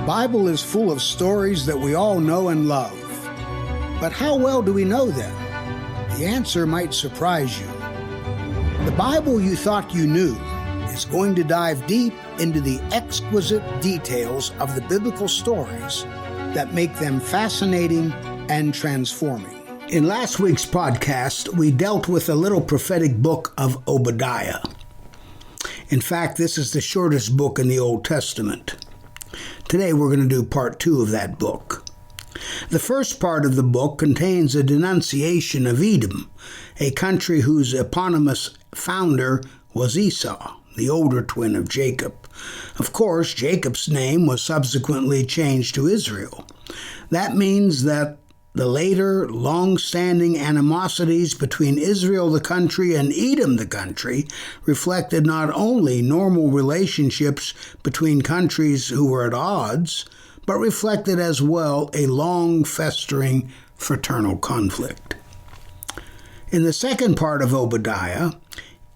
Bible is full of stories that we all know and love. But how well do we know them? The answer might surprise you. The Bible you thought you knew is going to dive deep into the exquisite details of the biblical stories that make them fascinating and transforming. In last week's podcast, we dealt with the little prophetic book of Obadiah. In fact, this is the shortest book in the Old Testament. Today we're going to do part 2 of that book. The first part of the book contains a denunciation of Edom, a country whose eponymous founder was Esau, the older twin of Jacob. Of course, Jacob's name was subsequently changed to Israel. That means that the later, long-standing animosities between Israel the country and Edom the country reflected not only normal relationships between countries who were at odds, but reflected as well a long-festering fraternal conflict. In the second part of Obadiah,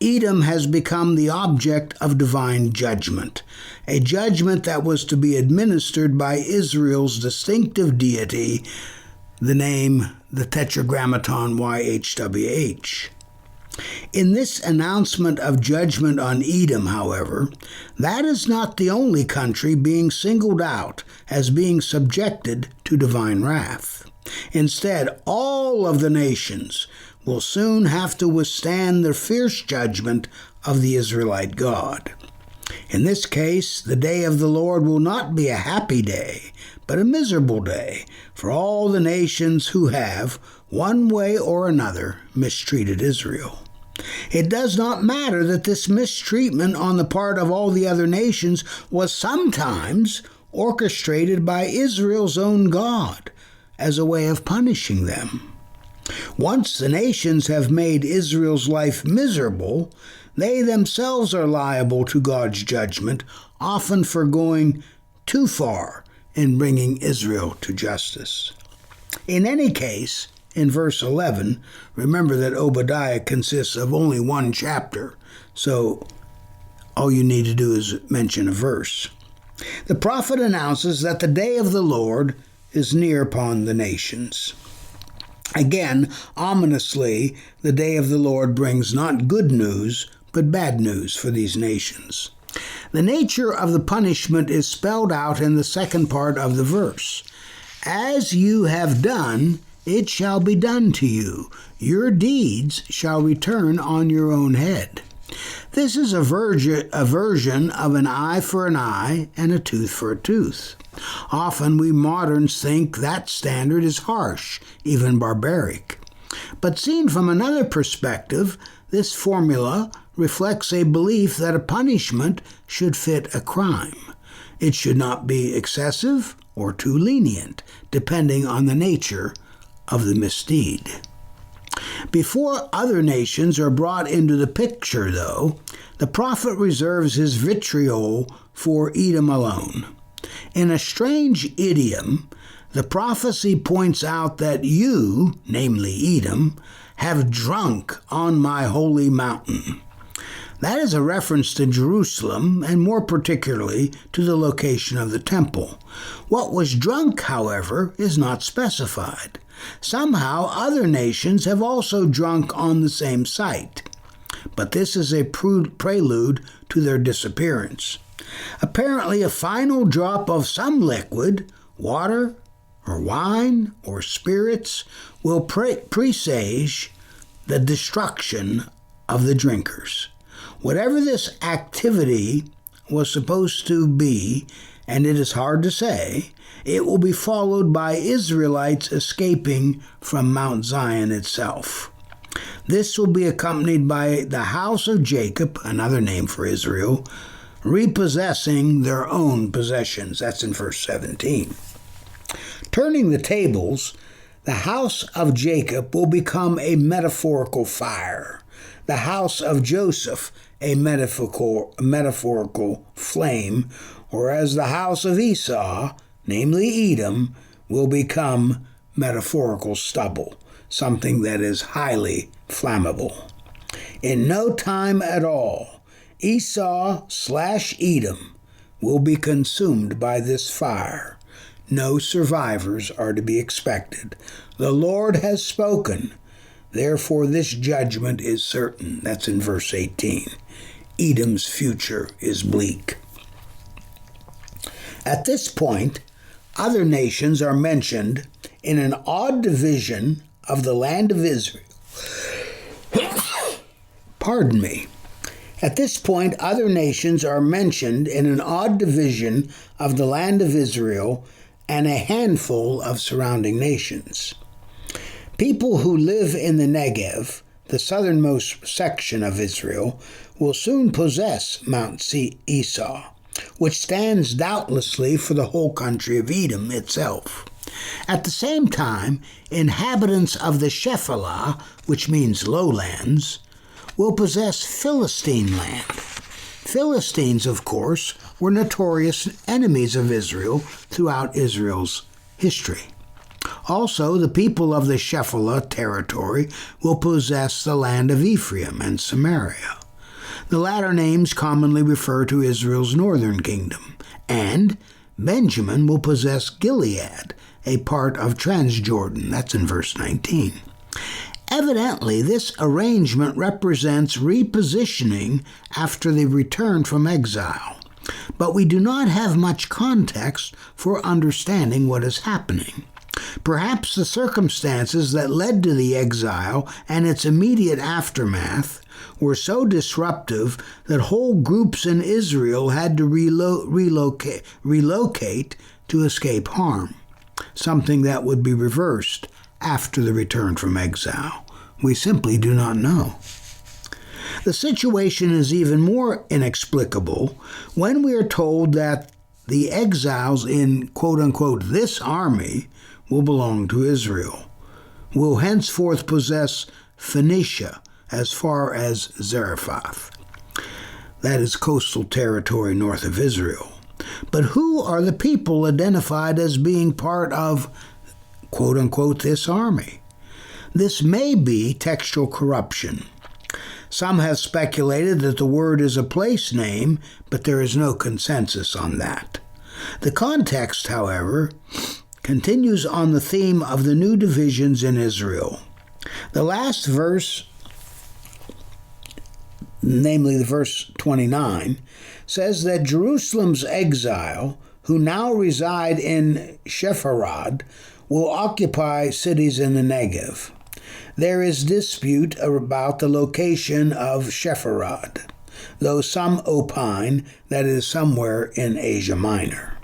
Edom has become the object of divine judgment, a judgment that was to be administered by Israel's distinctive deity, the name, the Tetragrammaton YHWH. In this announcement of judgment on Edom, however, that is not the only country being singled out as being subjected to divine wrath. Instead, all of the nations will soon have to withstand the fierce judgment of the Israelite God. In this case, the day of the Lord will not be a happy day, but a miserable day for all the nations who have, one way or another, mistreated Israel. It does not matter that this mistreatment on the part of all the other nations was sometimes orchestrated by Israel's own God as a way of punishing them. Once the nations have made Israel's life miserable, they themselves are liable to God's judgment, often for going too far in bringing Israel to justice. In any case, in verse 11, remember that Obadiah consists of only one chapter, so all you need to do is mention a verse. The prophet announces that the day of the Lord is near upon the nations. Again, ominously, the day of the Lord brings not good news, but bad news for these nations. The nature of the punishment is spelled out in the second part of the verse. As you have done, it shall be done to you. Your deeds shall return on your own head. This is a version of an eye for an eye and a tooth for a tooth. Often we moderns think that standard is harsh, even barbaric. But seen from another perspective, this formula reflects a belief that a punishment should fit a crime. It should not be excessive or too lenient, depending on the nature of the misdeed. Before other nations are brought into the picture, though, the prophet reserves his vitriol for Edom alone. In a strange idiom, the prophecy points out that you, namely Edom, have drunk on my holy mountain. That is a reference to Jerusalem, and more particularly to the location of the temple. What was drunk, however, is not specified. Somehow other nations have also drunk on the same site. But this is a prelude to their disappearance. Apparently a final drop of some liquid, water or wine or spirits, will presage the destruction of the drinkers. Whatever this activity was supposed to be, and it is hard to say, it will be followed by Israelites escaping from Mount Zion itself. This will be accompanied by the house of Jacob, another name for Israel, repossessing their own possessions. That's in verse 17. Turning the tables, the house of Jacob will become a metaphorical fire. The house of Joseph, a metaphorical flame, whereas the house of Esau, namely Edom, will become metaphorical stubble, something that is highly flammable. In no time at all, Esau/Edom will be consumed by this fire. No survivors are to be expected. The Lord has spoken. Therefore this judgment is certain. That's in verse 18. Edom's future is bleak. At this point, other nations are mentioned in an odd division of the land of Israel. Pardon me. At this point, other nations are mentioned in an odd division of the land of Israel and a handful of surrounding nations. People who live in the Negev, the southernmost section of Israel, will soon possess Mount Esau, which stands doubtlessly for the whole country of Edom itself. At the same time, inhabitants of the Shephelah, which means lowlands, will possess Philistine land. Philistines, of course, were notorious enemies of Israel throughout Israel's history. Also, the people of the Shephelah territory will possess the land of Ephraim and Samaria. The latter names commonly refer to Israel's northern kingdom, and Benjamin will possess Gilead, a part of Transjordan. That's in verse 19. Evidently, this arrangement represents repositioning after the return from exile, but we do not have much context for understanding what is happening. Perhaps the circumstances that led to the exile and its immediate aftermath were so disruptive that whole groups in Israel had to relocate to escape harm, something that would be reversed after the return from exile. We simply do not know. The situation is even more inexplicable when we are told that the exiles in quote-unquote this army will belong to Israel, will henceforth possess Phoenicia as far as Zarephath. That is coastal territory north of Israel. But who are the people identified as being part of quote-unquote this army? This may be textual corruption. Some have speculated that the word is a place name, but there is no consensus on that. The context, however, continues on the theme of the new divisions in Israel. The last verse, namely the verse 29, says that Jerusalem's exile, who now reside in Sepharad, will occupy cities in the Negev. There is dispute about the location of Sepharad, though some opine that it is somewhere in Asia Minor.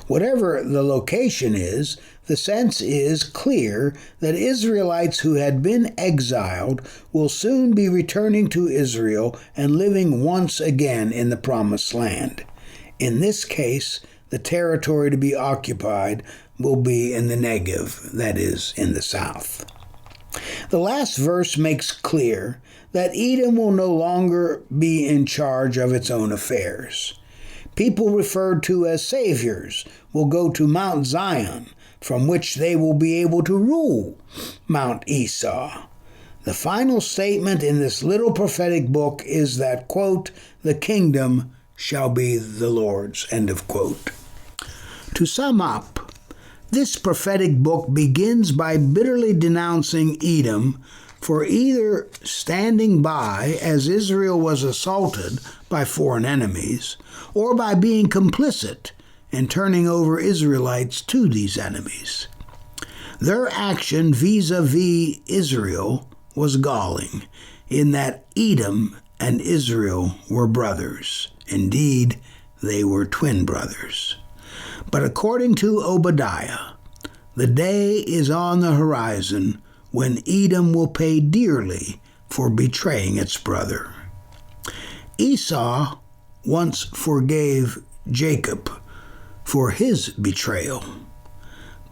Whatever the location is, the sense is clear that Israelites who had been exiled will soon be returning to Israel and living once again in the Promised Land. In this case, the territory to be occupied will be in the Negev, that is, in the south. The last verse makes clear that Edom will no longer be in charge of its own affairs. People referred to as saviors will go to Mount Zion, from which they will be able to rule Mount Esau. The final statement in this little prophetic book is that, quote, the kingdom shall be the Lord's, end of quote. To sum up, this prophetic book begins by bitterly denouncing Edom for either standing by as Israel was assaulted by foreign enemies, or by being complicit in turning over Israelites to these enemies. Their action vis-a-vis Israel was galling, in that Edom and Israel were brothers. Indeed, they were twin brothers. But according to Obadiah, the day is on the horizon when Edom will pay dearly for betraying its brother. Esau once forgave Jacob for his betrayal,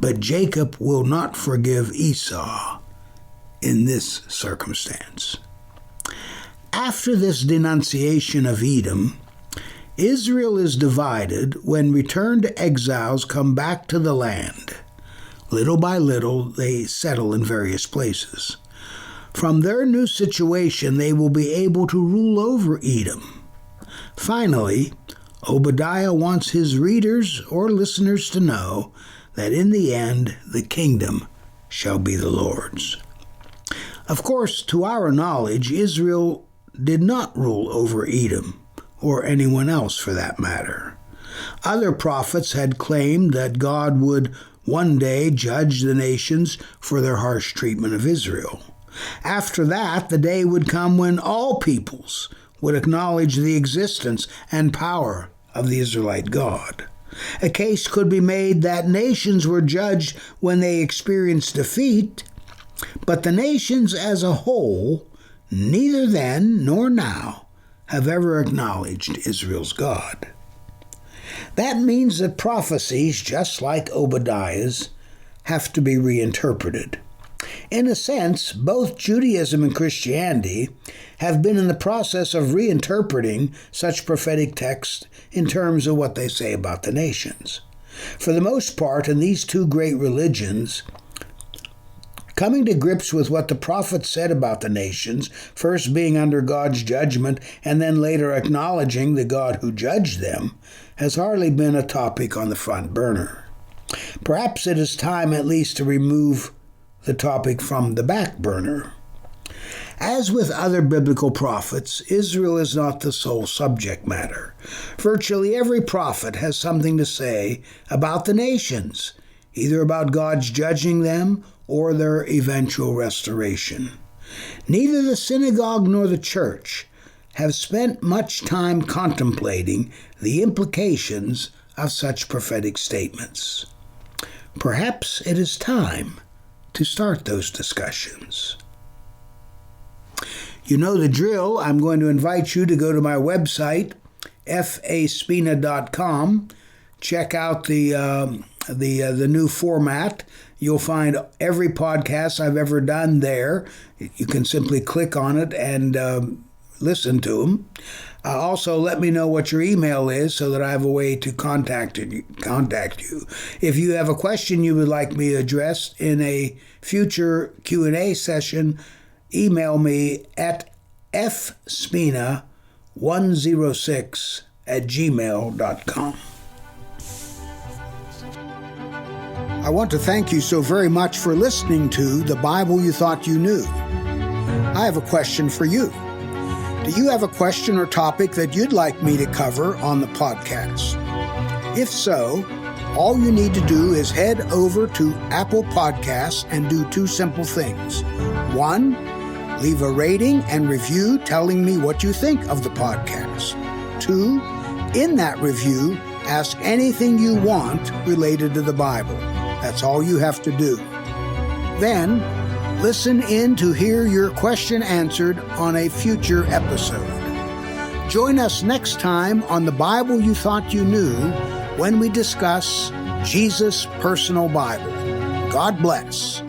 but Jacob will not forgive Esau in this circumstance. After this denunciation of Edom, Israel is divided when returned exiles come back to the land. Little by little, they settle in various places. From their new situation, they will be able to rule over Edom. Finally, Obadiah wants his readers or listeners to know that in the end the kingdom shall be the Lord's. Of course, to our knowledge, Israel did not rule over Edom, or anyone else for that matter. Other prophets had claimed that God would one day judge the nations for their harsh treatment of Israel. After that, the day would come when all peoples would acknowledge the existence and power of the Israelite God. A case could be made that nations were judged when they experienced defeat, but the nations as a whole, neither then nor now, have ever acknowledged Israel's God. That means that prophecies, just like Obadiah's, have to be reinterpreted. In a sense, both Judaism and Christianity have been in the process of reinterpreting such prophetic texts in terms of what they say about the nations. For the most part, in these two great religions, coming to grips with what the prophets said about the nations, first being under God's judgment and then later acknowledging the God who judged them, has hardly been a topic on the front burner. Perhaps it is time at least to remove the topic from the back burner. As with other biblical prophets, Israel is not the sole subject matter. Virtually every prophet has something to say about the nations, either about God's judging them or their eventual restoration. Neither the synagogue nor the church have spent much time contemplating the implications of such prophetic statements. Perhaps it is time to start those discussions. You know the drill. I'm going to invite you to go to my website, faspina.com. Check out the new format. You'll find every podcast I've ever done there. You can simply click on it and listen to them. Also, let me know what your email is so that I have a way to contact you. If you have a question you would like me addressed in a future Q&A session, email me at fspina106@gmail.com. I want to thank you so very much for listening to The Bible You Thought You Knew. I have a question for you. Do you have a question or topic that you'd like me to cover on the podcast? If so, all you need to do is head over to Apple Podcasts and do two simple things. One, leave a rating and review telling me what you think of the podcast. Two, in that review, ask anything you want related to the Bible. That's all you have to do. Then, listen in to hear your question answered on a future episode. Join us next time on The Bible You Thought You Knew when we discuss Jesus' personal Bible. God bless.